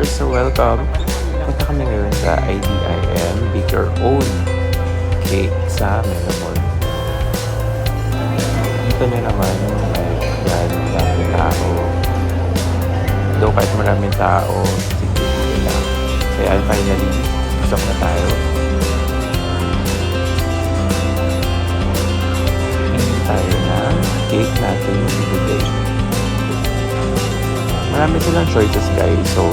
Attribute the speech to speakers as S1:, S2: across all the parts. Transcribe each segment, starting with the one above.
S1: guys, so welcome. Punta kami ngayon sa IDIM, Bake Your Own Cake sa Megamall. Dito na naman, yan, maraming tao. Though kahit maraming tao, siguro lang. Kaya finally, pasok na tayo. Pili tayo ng cake natin yung ibigay. Marami silang choices guys, so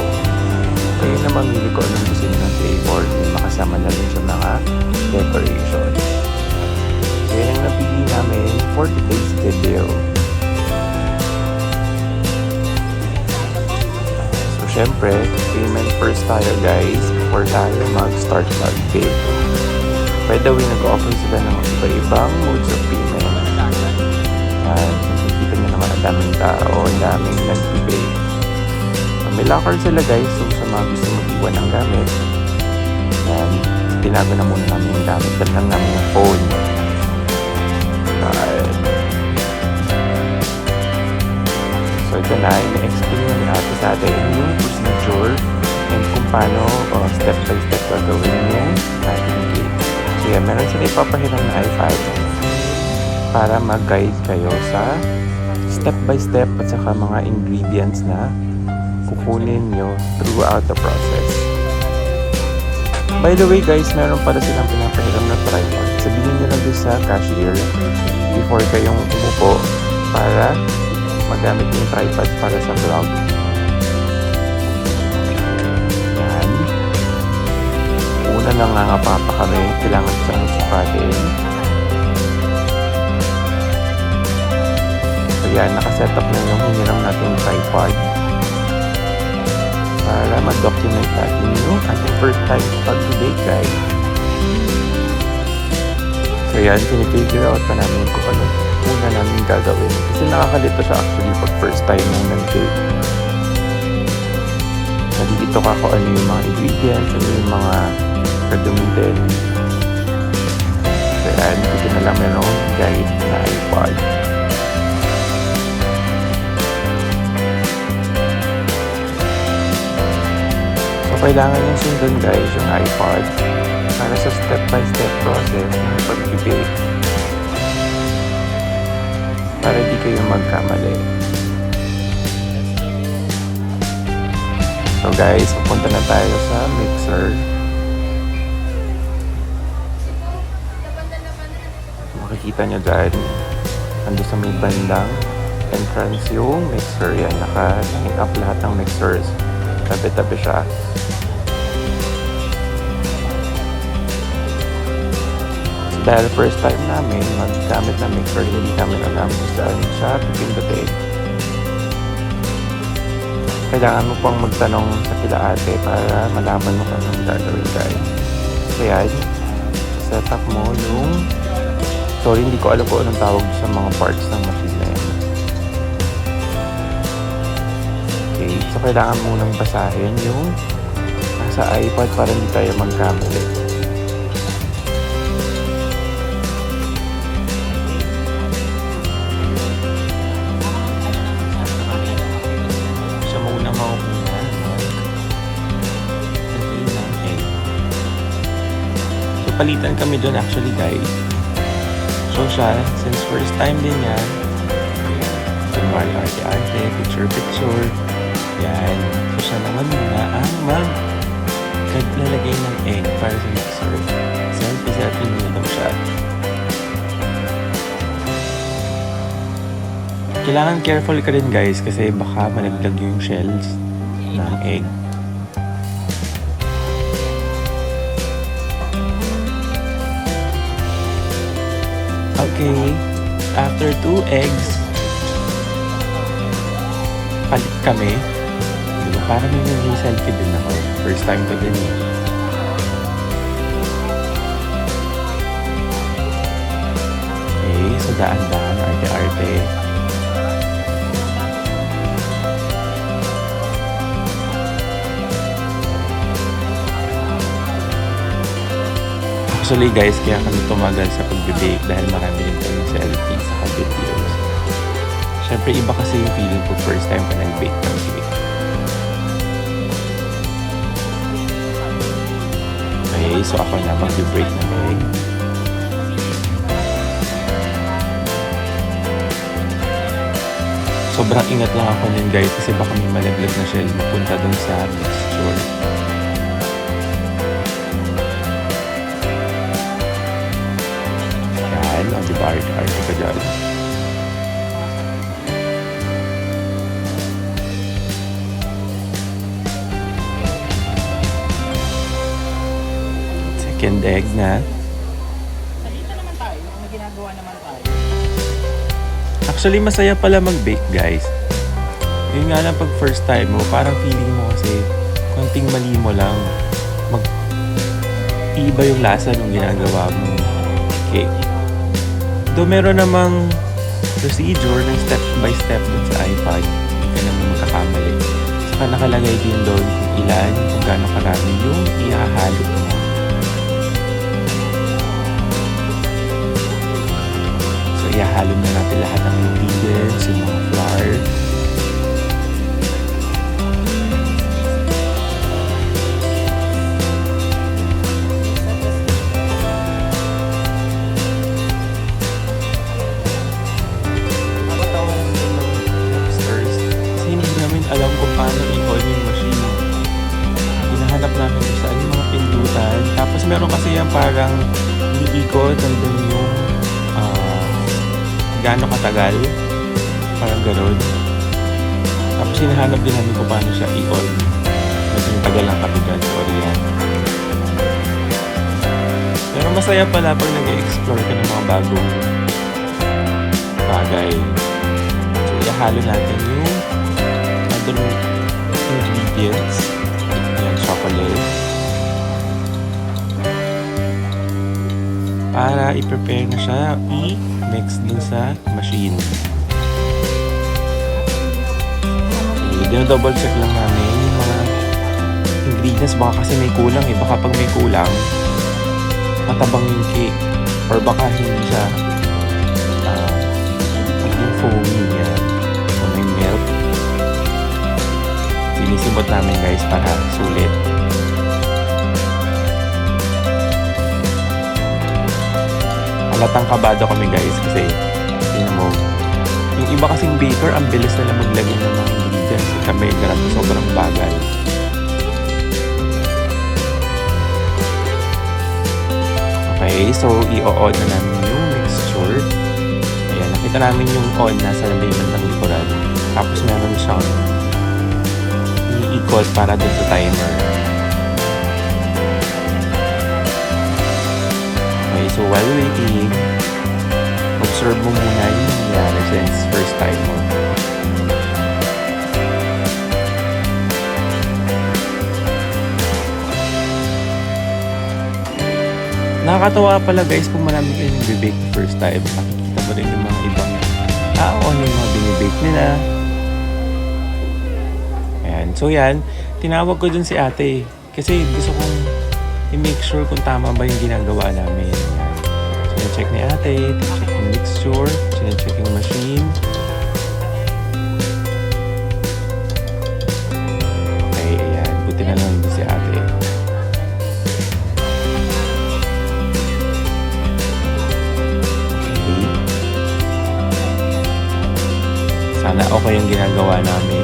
S1: kayo na mamili ko anong gusto nyo ng flavor, may makasama na rin sa mga decorations. So yan ang napili namin for today's video. So syempre, payment first tayo guys before tayo mag-start mag-bake. By the way, nag-offer sila ng iba-ibang modes of payment. And nakikita nyo naman ang daming tao, ang daming nag-bake. May locker sila guys, so sa mga gusto mag-iwan ng gamit, yan, tinago na muna namin yung gamit, dahil lang namin yung phone. So ito na, ina-explain na ni ate sa atin yung procedure and kung paano step by step gagawin yung ating cake. So yan, meron sila ipapahiram na iPad para mag-guide kayo sa step by step at saka mga ingredients na kukunin nyo throughout the process. By the way guys, meron pala silang pinapahiram na tripod. Sabihin nyo lang din sa cashier before kayong umupo para magamit yung tripod para sa vlog. Yan. Una nangangapa pa kami, kailangan siyang sukatin. So yan, nakasetup na yung hiniram natin tripod para ma-document natin yung ating first time pag-bake guys. So yan, pinifigure out pa namin kung ano una namin gagawin. Kasi nakakalito siya actually pag first time mong nag-bake. Nalilito ka kung ano yung mga ingredients, ano yung mga gagamitin. So yan, dito na lang merong guide na iPod. So, kailangan yung sundon guys, yung iPod para sa step-by-step process ng pag-bake para di kayo magkamali. So guys, pupunta na tayo sa mixer. Makikita nyo dyan, ando sa may bandang entrance yung mixer. Yan, naka-line up lahat ng mixers. Tabi-tabi siya. Dahil first time namin maggamit ng mixer, hindi namin alam kung saan siya pipindutin. Kailangan mo pang magtanong sa kila ate para malaman mo kung anong gagawin guys. Kaya set up mo yung, sorry hindi ko alam kung anong tawag sa mga parts ng machine na yan. Okay, so kailangan munang basahin yung nasa iPad para hindi tayo magkamali. Palitan kami doon actually guys. So siya, since first time din yan, kunwari arte-arte, picture-picture, yan. So siya naman muna ang maglalagay ng egg para sa mixer. Selfie muna daw siya. Kailangan careful ka rin guys kasi baka malaglag yung shells ng egg. Okay, after 2 eggs, palit kami. Diba? Parang may selfie din ako. First time ko din eh. Okay, so daan-daan, arte-arte. Actually guys, kaya kami tumagal sa pag-bake dahil marami rin kami selfie sa videos. Syempre iba kasi yung feeling ko first time ka nag-bake ng cake. Okay, so ako na mag-break ng egg. Sobrang ingat lang ako nun guys kasi baka may malaglag na shell mapunta dun sa mixture. Yan, o diba art-art ka dyan. Second egg na.
S2: Salita naman tayo, may ginagawa naman tayo.
S1: Actually, masaya pala mag-bake, guys. Yun nga lang pag first time mo, parang feeling mo kasi konting mali mo lang iba yung lasa nung ginagawa mo cake. Though meron namang procedure ng step by step dun sa iPad, hindi ka naman magkakamali. Saka nakalagay din doon kung ilan, kung gaano karami yung ihahalo mo. Ihahalo na natin lahat ng ingredients, yung mga flour. Nakatawa lang din ng hipsters kasi hindi namin alam kung paano i-on yung machine. Hinahanap namin kung saan yung mga pindutan. Tapos meron kasi yung parang iniikot, nandun yung gaano katagal, parang gano'n. Tapos hinahanap din namin kung paano siya i-on. Medyo tagal lang kami dyan, sorry yan. Pero masaya pala pag nag-explore ka ng mga bagong bagay. So ihahalo natin yung other ingredients. Ayan, chocolate. Para i-prepare na siya, i-mix dun sa machine. Dino-double check lang namin yung mga ingredients. Baka kasi may kulang eh. Baka pag may kulang, matabang yung cake. Or baka hindi siya yung foamy niya. So may milk. Sinisimot namin guys para sulit. Halatang kabado kami guys kasi tingnan mo, yung iba kasing baker ang bilis nila maglagay ng mga ingredients. Kami grabe sobrang bagal. Okay, so i-on na namin yung mixture. Ayan, nakita namin yung on nasa label ng likuran. Tapos meron siyang i-ikot para dun sa timer. Okay, so while waiting, observe mo muna yung nangyari since first time mo. Nakakatawa pala guys kung marami kayo nag-bake first time. Nakikita mo rin yung mga ibang tao, ano yung mga binibake nila. Ayan, so yan, tinawag ko dun si ate kasi gusto kong i-make sure kung tama ba yung ginagawa namin. Ayan. So, check ni ate, check yung mixture, check yung machine. Okay, ayan. Buti na lang si ate. Okay. Sana okay yung ginagawa namin.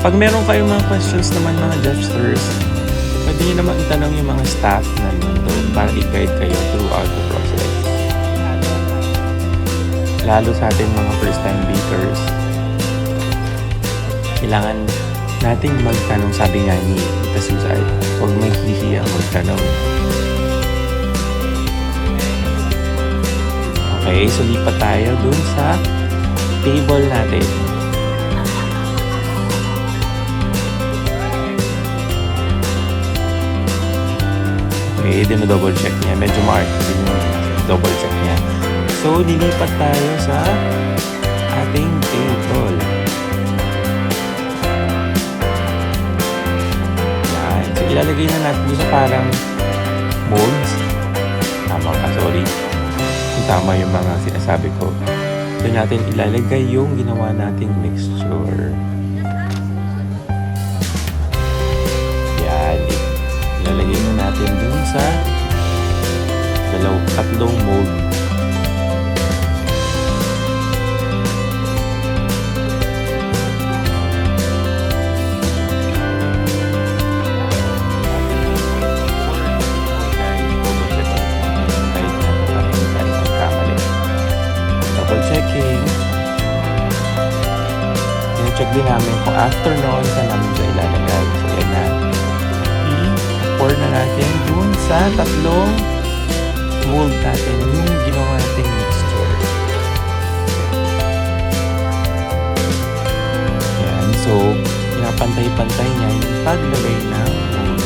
S1: Pag meron kayong mga questions naman mga Jeffsters, pwede nyo naman itanong yung mga staff na nandun para i-guide kayo throughout the process. Lalo sa atin mga first time bakers, kailangan nating magtanong, sabi nga ni Tita Susan, huwag mahihiyang magtanong. Okay, so lipat tayo dun sa table natin. Okay, dino-double check niya. Medyo mark din yung double check niya. So, lilipat tayo sa ating table. Yan. So, ilalagay na natin sa parang molds. Tama ka, sorry. Kung tama yung mga sinasabi ko. Doon natin ilalagay yung ginawa nating mixture. tatlong mold. Double checking. Check din namin kung after noon saan namin siya ilalagay. So, yan na. I-pour na natin dun sa tatlong mold natin yung ginawa natin mixture. Yan. So, pinapantay-pantay niya yung paglagay ng mold.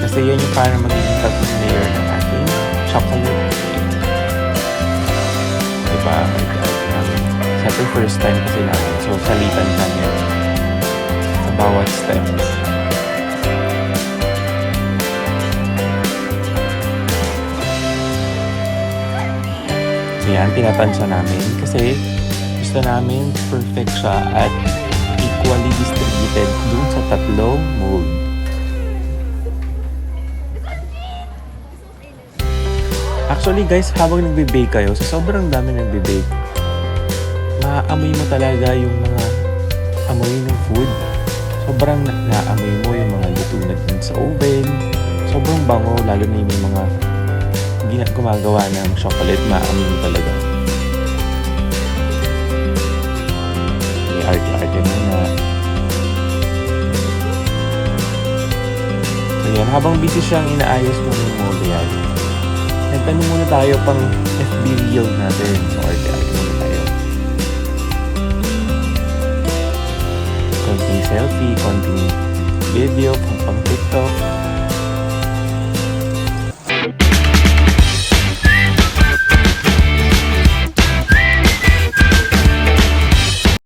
S1: Kasi yan yung para magiging tatlong layer ng ating chocolate cake. Diba? Siyempre first time kasi namin. So, salitan kami sa bawat steps. So, yan, tinatansya namin kasi gusto namin perfect siya at equally distributed dun sa tatlong mold. Actually guys, habang nagbe-bake kayo, so sobrang dami nagbe-bake, maaamoy mo talaga yung mga amoy ng food. Sobrang naamoy mo yung mga luto na din sa oven. Sobrang bango, lalo na yung mga gumagawa ng chocolate, maamoy mo talaga. May arte-arte muna. So yan, habang busy siyang inaayos mo yung mold yan, nagtanong muna tayo pang FB reel natin. So arte-arte muna tayo. Konting selfie, konting video, pang TikTok.